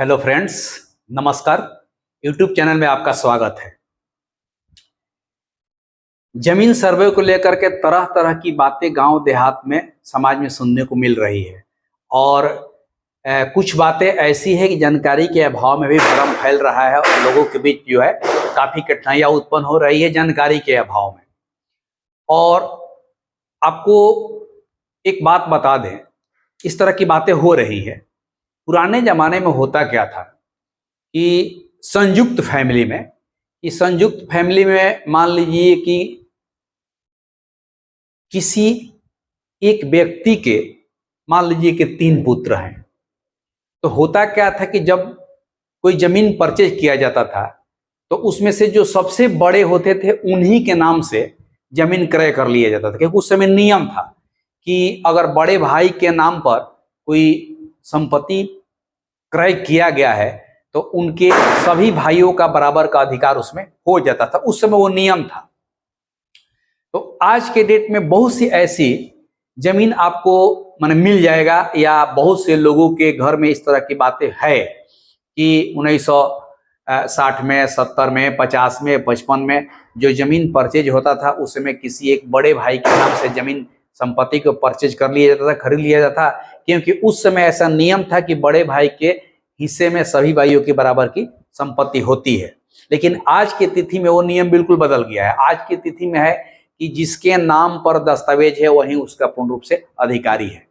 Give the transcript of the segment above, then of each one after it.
Hello friends, नमस्कार। YouTube channel में आपका स्वागत है। जमीन सर्वे को लेकर के तरह तरह की बातें गांव देहात में समाज में सुनने को मिल रही है और कुछ बातें ऐसी है कि जानकारी के अभाव में भी भ्रम फैल रहा है और लोगों के बीच जो है काफ़ी कठिनाइयाँ उत्पन्न हो रही है जानकारी के अभाव में। और आपको एक बात बता दें, इस तरह की बातें हो रही है। पुराने ज़माने में होता क्या था कि संयुक्त फैमिली में मान लीजिए कि किसी एक व्यक्ति के मान लीजिए कि 3 पुत्र हैं, तो होता क्या था कि जब कोई जमीन परचेज किया जाता था तो उसमें से जो सबसे बड़े होते थे उन्हीं के नाम से जमीन क्रय कर लिया जाता था, क्योंकि उस समय नियम था कि अगर बड़े भाई के नाम पर कोई संपत्ति क्रय किया गया है तो उनके सभी भाइयों का बराबर का अधिकार उसमें हो जाता था। उस समय वो नियम था। तो आज के डेट में बहुत सी ऐसी जमीन आपको माने मिल जाएगा या बहुत से लोगों के घर में इस तरह की बातें है कि 1960 में, 70 में, 50 में, 55 में जो जमीन परचेज होता था उस समय किसी एक बड़े भाई के नाम से जमीन संपत्ति को परचेज कर लिया जाता था, खरीद लिया जाता था, क्योंकि उस समय ऐसा नियम था कि बड़े भाई के हिस्से में सभी भाइयों के बराबर की संपत्ति होती है। लेकिन आज की तिथि में वो नियम बिल्कुल बदल गया है। आज की तिथि में है कि जिसके नाम पर दस्तावेज है वही उसका पूर्ण रूप से अधिकारी है।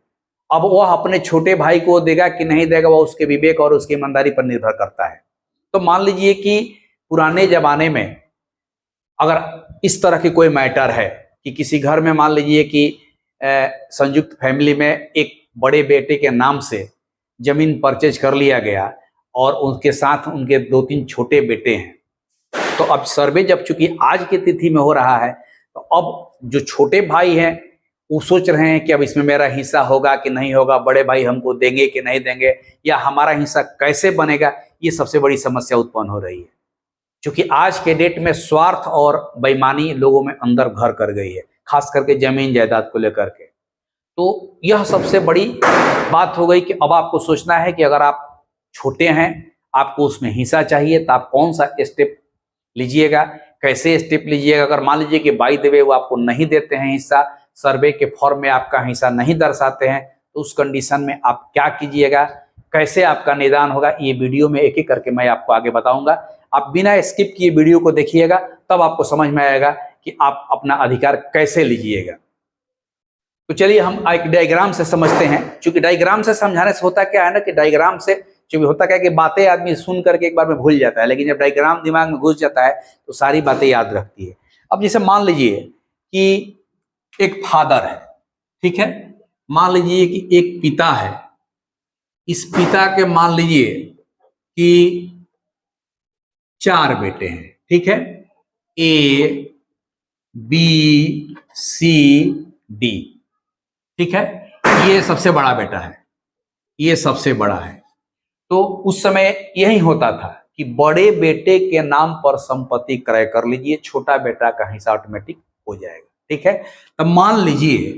अब वह अपने छोटे भाई को देगा कि नहीं देगा, वह उसके विवेक और उसकी ईमानदारी पर निर्भर करता है। तो मान लीजिए कि पुराने जमाने में अगर इस तरह की कोई मैटर है कि किसी घर में मान लीजिए कि संयुक्त फैमिली में एक बड़े बेटे के नाम से जमीन परचेज कर लिया गया और उनके साथ उनके 2-3 छोटे बेटे हैं, तो अब सर्वे जब चूंकि आज की तिथि में हो रहा है तो अब जो छोटे भाई हैं वो सोच रहे हैं कि अब इसमें मेरा हिस्सा होगा कि नहीं होगा, बड़े भाई हमको देंगे कि नहीं देंगे, या हमारा हिस्सा कैसे बनेगा। ये सबसे बड़ी समस्या उत्पन्न हो रही है, क्योंकि आज के डेट में स्वार्थ और बेईमानी लोगों में अंदर घर कर गई है, खास करके जमीन जायदाद को लेकर के। तो यह सबसे बड़ी बात हो गई कि अब आपको सोचना है कि अगर आप छोटे हैं, आपको उसमें हिस्सा चाहिए, तो आप कौन सा स्टेप लीजिएगा, कैसे स्टेप लीजिएगा। अगर मान लीजिए कि बाई द वे वो आपको नहीं देते हैं हिस्सा, सर्वे के फॉर्म में आपका हिस्सा नहीं दर्शाते हैं, तो उस कंडीशन में आप क्या कीजिएगा, कैसे आपका निदान होगा, ये वीडियो में एक एक करके मैं आपको आगे बताऊंगा। आप बिना स्किप किए वीडियो को देखिएगा, तब आपको समझ में आएगा कि आप अपना अधिकार कैसे लीजिएगा। तो चलिए हम एक डायग्राम से समझते हैं, क्योंकि डायग्राम से समझाने से होता क्या है ना कि डायग्राम से क्योंकि होता क्या है कि बातें आदमी सुन करके एक बार में भूल जाता है, लेकिन जब डायग्राम दिमाग में घुस जाता है तो सारी बातें याद रखती है। अब जैसे मान लीजिए कि एक फादर है, ठीक है, मान लीजिए कि एक पिता है, इस पिता के मान लीजिए कि 4 बेटे हैं, ठीक है, A B C D, ठीक है, ये सबसे बड़ा बेटा है, ये सबसे बड़ा है। तो उस समय यही होता था कि बड़े बेटे के नाम पर संपत्ति क्रय कर लीजिए, छोटा बेटा का हिस्सा ऑटोमेटिक हो जाएगा, ठीक है। तब मान लीजिए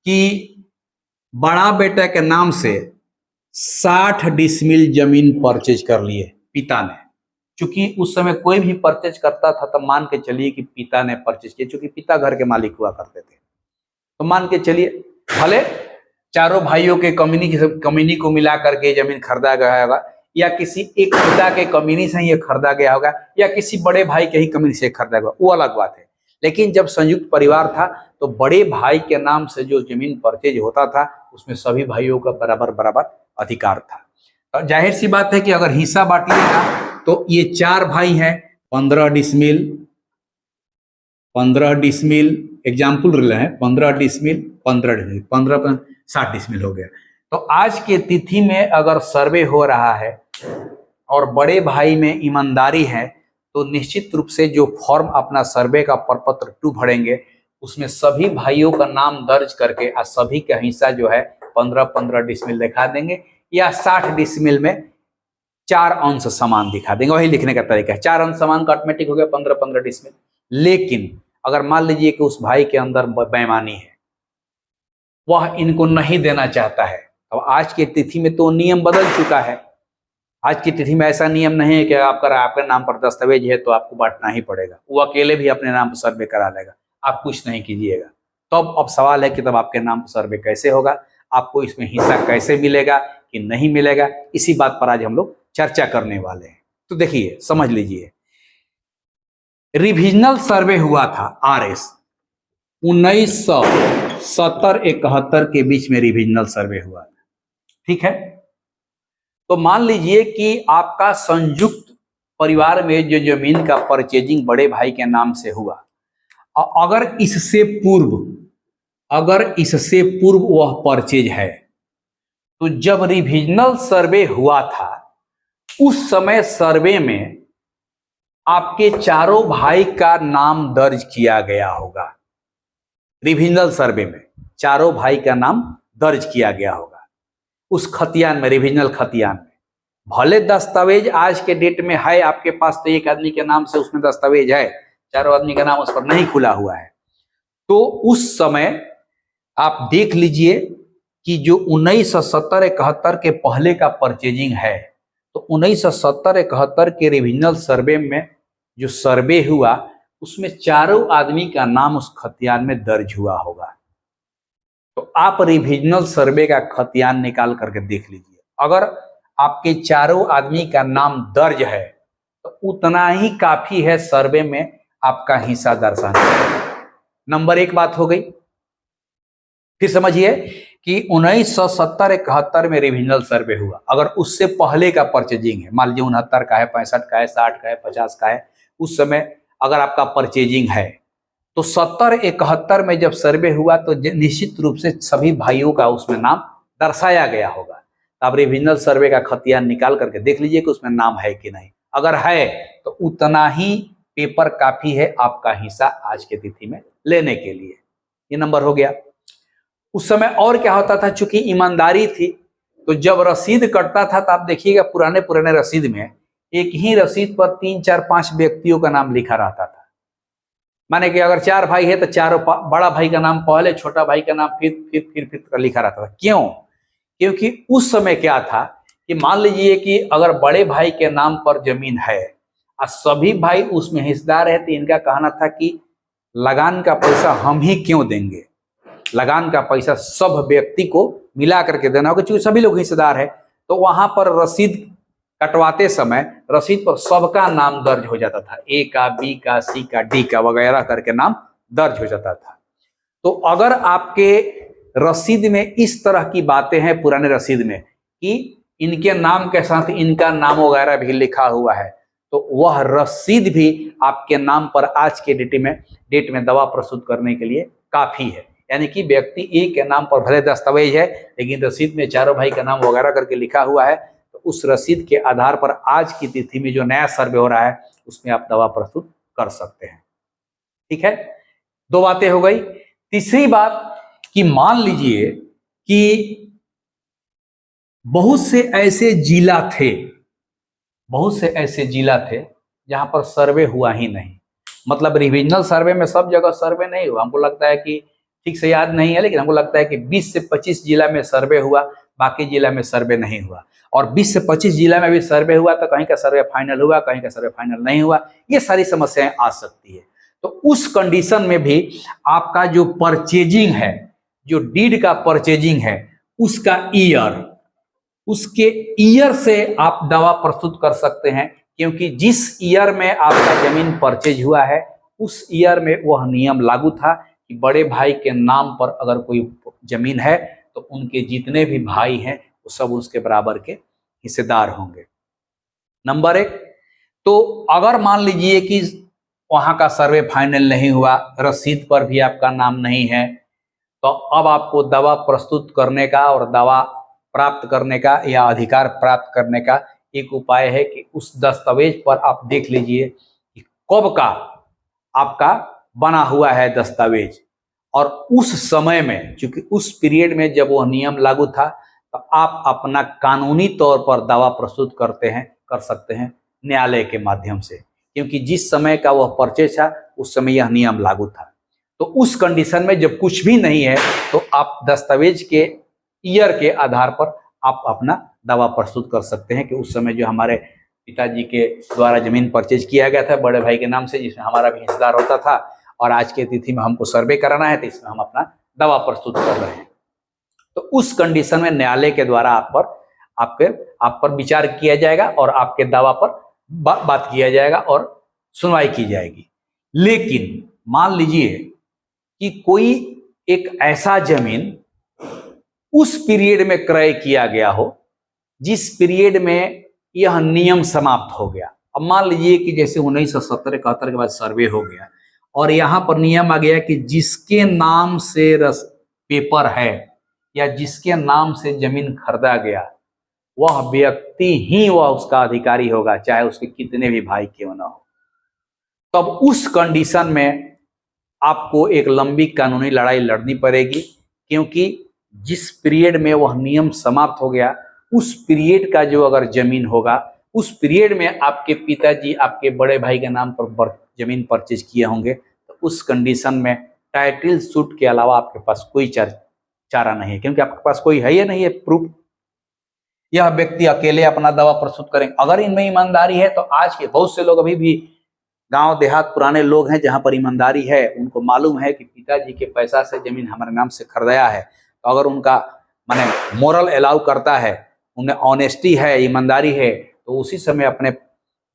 कि बड़ा बेटा के नाम से 60 डिसमिल जमीन परचेज कर लिए पिता ने। चूंकि उस समय कोई भी परचेज करता था तब मान के चलिए कि पिता ने परचेज किया, चूंकि पिता घर के मालिक हुआ करते थे। तो मान के चलिए भले चारों भाइयों के कमीनी को मिला करके जमीन खरीदा गया होगा, या किसी एक पिता के कमीनी से ये खरीदा गया होगा, या किसी बड़े भाई के ही कमीनी से खरीदा गया, वो अलग बात है। लेकिन जब संयुक्त परिवार था तो बड़े भाई के नाम से जो जमीन परचेज होता था उसमें सभी भाइयों का बराबर अधिकार था। और जाहिर सी बात है कि अगर हिस्सा बांटिएगा तो ये 4 भाई हैं, 15 डिसमिल एग्जाम्पल ले हैं, 15 डिसमिल 15 60 डिसमिल हो गया। तो आज के तिथि में अगर सर्वे हो रहा है और बड़े भाई में ईमानदारी है तो निश्चित रूप से जो फॉर्म अपना सर्वे का प्रपत्र 2 भरेंगे उसमें सभी भाइयों का नाम दर्ज करके और सभी का हिस्सा जो है 15-15 डिसमिल दिखा देंगे, या 60 डिसमिल में 4 अंश समान दिखा देंगे। वही लिखने का तरीका है, 4 अंश समान का ऑटोमेटिक हो गया 15-15 डिसमिल। लेकिन अगर मान लीजिए कि उस भाई के अंदर बेईमानी है, वह इनको नहीं देना चाहता है, अब आज की तिथि में तो नियम बदल चुका है, आज की तिथि में ऐसा नियम नहीं है कि आपका नाम पर दस्तावेज है तो आपको बांटना ही पड़ेगा, वो अकेले भी अपने नाम पर सर्वे करा लेगा, आप कुछ नहीं कीजिएगा। तो अब सवाल है कि तब आपके नाम पर सर्वे कैसे होगा, आपको इसमें हिस्सा कैसे मिलेगा कि नहीं मिलेगा, इसी बात पर आज हम लोग चर्चा करने वाले हैं। तो देखिए समझ लीजिए, रिविजनल सर्वे हुआ था RS 1970-71 के बीच में रिविजनल सर्वे हुआ था, ठीक है। तो मान लीजिए कि आपका संयुक्त परिवार में जो जमीन का परचेजिंग बड़े भाई के नाम से हुआ, अगर इससे पूर्व वह परचेज है, तो जब रिविजनल सर्वे हुआ था उस समय सर्वे में आपके चारों भाई का नाम दर्ज किया गया होगा। रिविजनल सर्वे में चारों भाई का नाम दर्ज किया गया होगा उस खतियान में, रिविजनल खतियान में। भले दस्तावेज आज के डेट में है आपके पास, तो एक आदमी के नाम से उसमें दस्तावेज है, चारों आदमी का नाम उस पर नहीं खुला हुआ है। तो उस समय आप देख लीजिए कि जो 1970-71 के पहले का परचेजिंग है, तो 1970-71 के रिविजनल सर्वे में जो सर्वे हुआ उसमें चारों आदमी का नाम उस खतियान में दर्ज हुआ होगा। तो आप रिविजनल सर्वे का खतियान निकाल करके देख लीजिए, अगर आपके चारों आदमी का नाम दर्ज है तो उतना ही काफी है सर्वे में आपका हिस्सा दर्शाने। नंबर 1 बात हो गई। फिर समझिए कि 1970-71 में रिविजनल सर्वे हुआ, अगर उससे पहले का परचेजिंग है, मान लीजिए 69 का है, 65 का है, 60 का है, 50 का है, उस समय अगर आपका परचेजिंग है, तो 70-71 में जब सर्वे हुआ तो निश्चित रूप से सभी भाइयों का उसमें नाम दर्शाया गया होगा। तो आप रिविजनल सर्वे का खतियान निकाल करके देख लीजिए कि उसमें नाम है कि नहीं। अगर है तो उतना ही पेपर काफी है आपका हिस्सा आज के तिथि में लेने के लिए। ये नंबर हो गया। उस समय और क्या होता था, चूंकि ईमानदारी थी, तो जब रसीद कटता था तो आप देखिएगा पुराने रसीद में एक ही रसीद पर 3, 4, 5 व्यक्तियों का नाम लिखा रहता था। माने कि अगर 4 भाई है तो चारों, बड़ा भाई का नाम पहले, छोटा भाई का नाम फिर लिखा रहता था। क्यों? क्योंकि उस समय क्या था कि मान लीजिए कि अगर बड़े भाई के नाम पर जमीन है और सभी भाई उसमें हिस्सेदार है, तो इनका कहना था कि लगान का पैसा हम ही क्यों देंगे, लगान का पैसा सब व्यक्ति को मिला करके देना होगा, क्योंकि सभी लोग हिस्सेदार है। तो वहां पर रसीद कटवाते समय रसीद पर सबका नाम दर्ज हो जाता था, A का, B का, C का, D का वगैरह करके नाम दर्ज हो जाता था। तो अगर आपके रसीद में इस तरह की बातें हैं, पुराने रसीद में, कि इनके नाम के साथ इनका नाम वगैरह भी लिखा हुआ है, तो वह रसीद भी आपके नाम पर आज के डेट में दवा प्रस्तुत करने के लिए काफी है। यानी कि व्यक्ति A के नाम पर भले दस्तावेज है, लेकिन रसीद में चारों भाई का नाम वगैरह करके लिखा हुआ है, तो उस रसीद के आधार पर आज की तिथि में जो नया सर्वे हो रहा है उसमें आप दवा प्रस्तुत कर सकते हैं। ठीक है, 2 बातें हो गई। तीसरी बात कि मान लीजिए कि बहुत से ऐसे जिला थे जहां पर सर्वे हुआ ही नहीं। मतलब रिविजनल सर्वे में सब जगह सर्वे नहीं हुआ, हमको लगता है कि ठीक से याद नहीं है, लेकिन हमको लगता है कि 20 से 25 जिला में सर्वे हुआ, बाकी जिला में सर्वे नहीं हुआ। और 20 से 25 जिला में भी सर्वे हुआ तो कहीं का सर्वे फाइनल हुआ, कहीं का सर्वे फाइनल नहीं हुआ, ये सारी समस्याएं आ सकती है। तो उस कंडीशन में भी आपका जो परचेजिंग है, जो डीड का परचेजिंग है, उसके ईयर से आप दवा प्रस्तुत कर सकते हैं, क्योंकि जिस ईयर में आपका जमीन परचेज हुआ है उस ईयर में वह नियम लागू था कि बड़े भाई के नाम पर अगर कोई जमीन है तो उनके जितने भी भाई हैं वो सब उसके बराबर के हिस्सेदार होंगे। नंबर 1, तो अगर मान लीजिए कि वहां का सर्वे फाइनल नहीं हुआ, रसीद पर भी आपका नाम नहीं है, तो अब आपको दवा प्रस्तुत करने का और दवा प्राप्त करने का या अधिकार प्राप्त करने का एक उपाय है कि उस दस्तावेज पर आप देख लीजिए कि कब का आपका बना हुआ है दस्तावेज, और उस समय में, चूंकि उस पीरियड में जब वह नियम लागू था, तो आप अपना कानूनी तौर पर दावा प्रस्तुत कर सकते हैं न्यायालय के माध्यम से, क्योंकि जिस समय का वह परचेज था उस समय यह नियम लागू था। तो उस कंडीशन में जब कुछ भी नहीं है तो आप दस्तावेज के ईयर के आधार पर आप अपना दावा प्रस्तुत कर सकते हैं कि उस समय जो हमारे पिताजी के द्वारा जमीन परचेज किया गया था बड़े भाई के नाम से, जिसमें हमारा भी हिस्सेदार होता था, और आज की तिथि में हमको सर्वे कराना है, तो इसमें हम अपना दावा प्रस्तुत कर रहे हैं। तो उस कंडीशन में न्यायालय के द्वारा आप पर विचार किया जाएगा और आपके दावा पर बात किया जाएगा और सुनवाई की जाएगी। लेकिन मान लीजिए कि कोई एक ऐसा जमीन उस पीरियड में क्रय किया गया हो जिस पीरियड में यह नियम समाप्त हो गया। अब मान लीजिए कि जैसे 1970-71 के बाद सर्वे हो गया और यहां पर नियम आ गया कि जिसके नाम से पेपर है या जिसके नाम से जमीन खरीदा गया वह व्यक्ति ही वह उसका अधिकारी होगा, चाहे उसके कितने भी भाई क्यों ना हो। तब उस कंडीशन में आपको एक लंबी कानूनी लड़ाई लड़नी पड़ेगी, क्योंकि जिस पीरियड में वह नियम समाप्त हो गया उस पीरियड का जो अगर जमीन होगा, उस पीरियड में आपके पिताजी आपके बड़े भाई के नाम पर जमीन परचेज किए होंगे, तो उस कंडीशन में टाइटल सूट के अलावा आपके पास कोई चारा नहीं है, क्योंकि आपके पास कोई है या नहीं है प्रूफ। यह व्यक्ति अकेले अपना दावा प्रस्तुत करेंगे। अगर इनमें ईमानदारी है तो आज के बहुत से लोग अभी भी गांव देहात पुराने लोग हैं जहां पर ईमानदारी है, उनको मालूम है कि पिताजी के पैसा से जमीन हमारे नाम से खरीदाया है, तो अगर उनका माने मोरल अलाउ करता है, उन्हें ऑनेस्टी है, ईमानदारी है, तो उसी समय अपने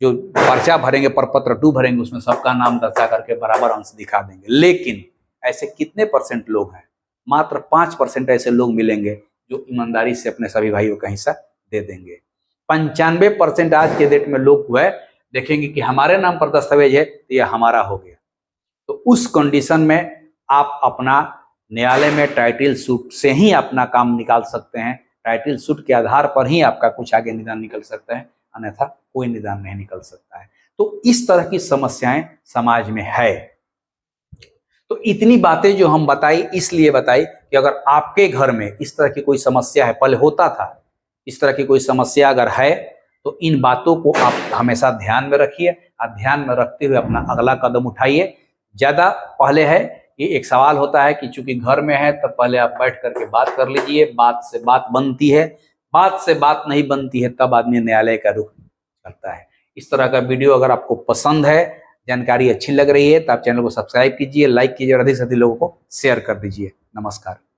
जो पर्चा भरेंगे, प्रपत्र 2 भरेंगे, उसमें सबका नाम दर्शा करके बराबर अंश दिखा देंगे। लेकिन ऐसे कितने % लोग हैं? मात्र 5% ऐसे लोग मिलेंगे जो ईमानदारी से अपने सभी भाइयों का हिस्सा दे देंगे। 95% आज के डेट में लोग वह देखेंगे कि हमारे नाम पर दस्तावेज है तो यह हमारा हो गया। तो उस कंडीशन में आप अपना न्यायालय में टाइटल सूट से ही अपना काम निकाल सकते हैं। टाइटल सूट के आधार पर ही आपका कुछ आगे निदान निकल सकता है, अन्यथा कोई निदान नहीं निकल सकता है। तो इस तरह की समस्याएं समाज में है। तो इतनी बातें जो हम बताई इसलिए बताई कि अगर आपके घर में इस तरह की कोई समस्या है, पहले होता था, इस तरह की कोई समस्या अगर है तो इन बातों को आप हमेशा ध्यान में रखिए और ध्यान में रखते हुए अपना अगला कदम उठाइए। ज्यादा पहले है ये एक सवाल होता है कि चूंकि घर में है तब पहले आप बैठ करके बात कर लीजिए, बात से बात बनती है, बात से बात नहीं बनती है तब आदमी न्यायालय का रुख करता है। इस तरह का वीडियो अगर आपको पसंद है, जानकारी अच्छी लग रही है, तो आप चैनल को सब्सक्राइब कीजिए, लाइक कीजिए और अधिक से अधिक लोगों को शेयर कर दीजिए। नमस्कार।